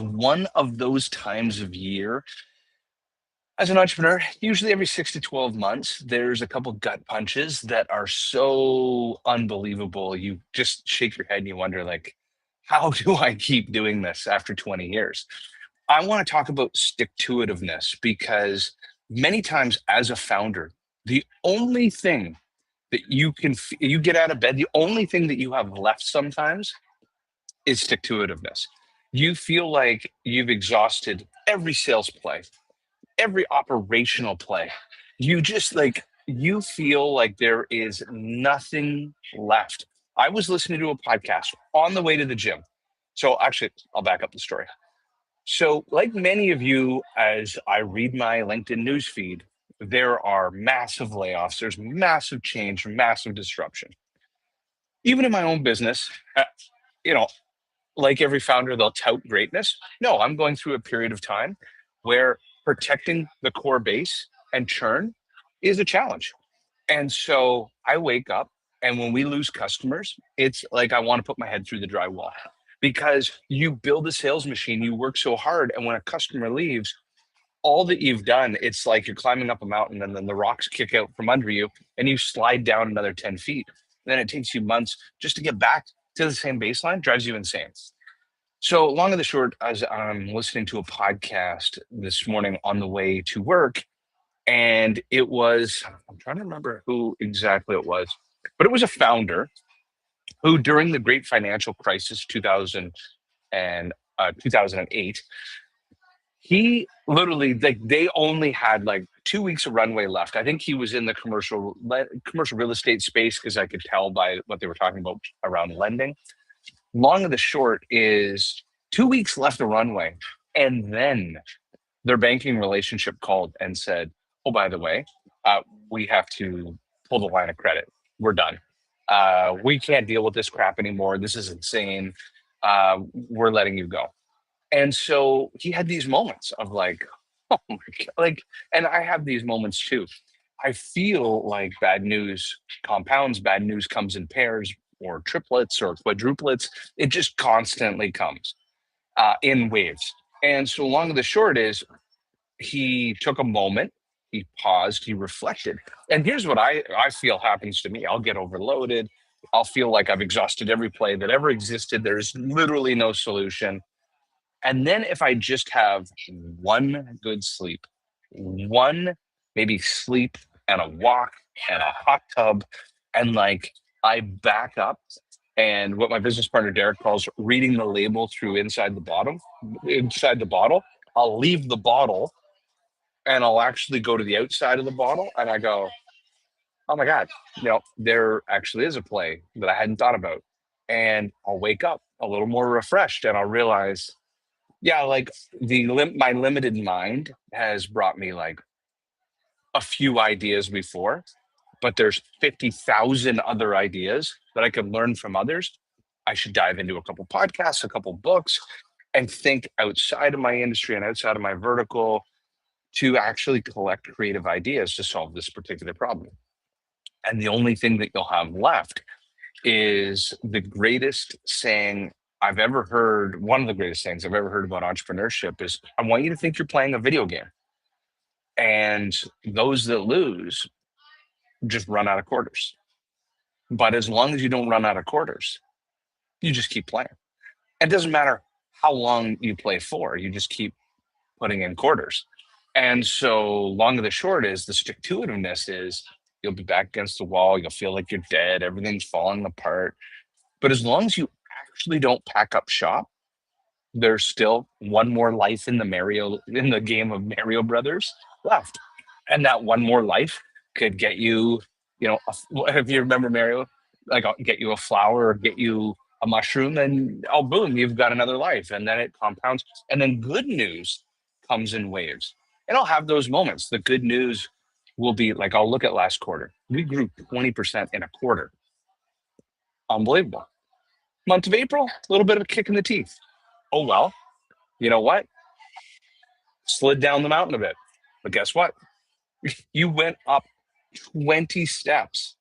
one of those times of year as an entrepreneur, usually every 6 to 12 months, there's a couple gut punches that are so unbelievable. You just shake your head and you wonder, like, how do I keep doing this after 20 years? I want to talk about stick-to-itiveness because many times as a founder, the only thing that you get out of bed, the only thing that you have left sometimes is stick-to-itiveness. You feel like you've exhausted every sales play, every operational play. You just like you feel like there is nothing left. I was listening to a podcast on the way to the gym. So actually, I'll back up the story. So, like many of you, as I read my LinkedIn newsfeed, there are massive layoffs, there's massive change, massive disruption. Even in my own business, you know, like every founder, they'll tout greatness. No, I'm going through a period of time where protecting the core base and churn is a challenge. And so I wake up, and when we lose customers, it's like I want to put my head through the drywall because you build a sales machine, you work so hard, and when a customer leaves, all that you've done, it's like you're climbing up a mountain and then the rocks kick out from under you and you slide down another 10 feet. Then it takes you months just to get back to the same baseline, drives you insane. So, long and the short, as I'm listening to a podcast this morning on the way to work, and I'm trying to remember who exactly it was, but it was a founder who, during the great financial crisis, 2008, he literally, like, they only had like 2 weeks of runway left. I think he was in the commercial real estate space because I could tell by what they were talking about around lending. Long of the short is 2 weeks left of runway. And then their banking relationship called and said, oh, by the way, we have to pull the line of credit. We're done. We can't deal with this crap anymore. This is insane. We're letting you go. And so he had these moments of like, oh my God, like, and I have these moments too. I feel like bad news compounds, bad news comes in pairs or triplets or quadruplets. It just constantly comes in waves. And so long and the short is he took a moment, he paused, he reflected. And here's what I feel happens to me. I'll get overloaded. I'll feel like I've exhausted every play that ever existed. There's literally no solution. And then if I just have one good sleep, one maybe sleep and a walk and a hot tub, and like I back up and what my business partner Derek calls reading the label through inside the bottle, I'll leave the bottle and I'll actually go to the outside of the bottle and I go, oh my God, there actually is a play that I hadn't thought about. And I'll wake up a little more refreshed and I'll realize, yeah, like my limited mind has brought me like a few ideas before, but there's 50,000 other ideas that I could learn from others. I should dive into a couple podcasts, a couple books, and think outside of my industry and outside of my vertical to actually collect creative ideas to solve this particular problem. And the only thing that you'll have left is the greatest saying I've ever heard. One of the greatest sayings I've ever heard about entrepreneurship is I want you to think you're playing a video game. And those that lose just run out of quarters. But as long as you don't run out of quarters, you just keep playing. It doesn't matter how long you play for, you just keep putting in quarters. And so long and the short is the stick-to-itiveness is you'll be back against the wall, you'll feel like you're dead, everything's falling apart. But as long as you actually don't pack up shop, there's still one more life in the game of Mario Brothers left. And that one more life could get you, if you remember Mario, like I'll get you a flower or get you a mushroom, and oh boom, you've got another life. And then it compounds. And then good news comes in waves. And I'll have those moments. The good news will be like I'll look at last quarter. We grew 20% in a quarter. Unbelievable. Month of April, a little bit of a kick in the teeth. Oh well, you know what? Slid down the mountain a bit. But guess what? You went up 20 steps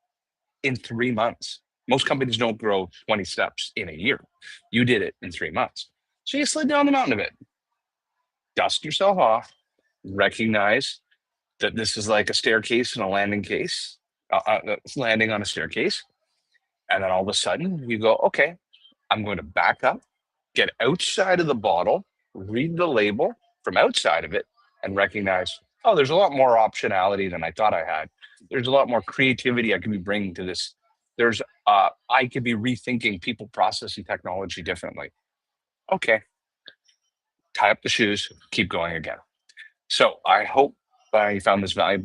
in 3 months. Most companies don't grow 20 steps in a year. You did it in 3 months. So you slid down the mountain a bit, dust yourself off, recognize that this is like a staircase and a landing case, landing on a staircase. And then all of a sudden you go, okay, I'm going to back up, get outside of the bottle, read the label from outside of it, and recognize, oh, there's a lot more optionality than I thought I had. There's a lot more creativity I could be bringing to this. There's, I could be rethinking people, process, and technology differently. Okay, tie up the shoes, keep going again. So I hope you found this valuable.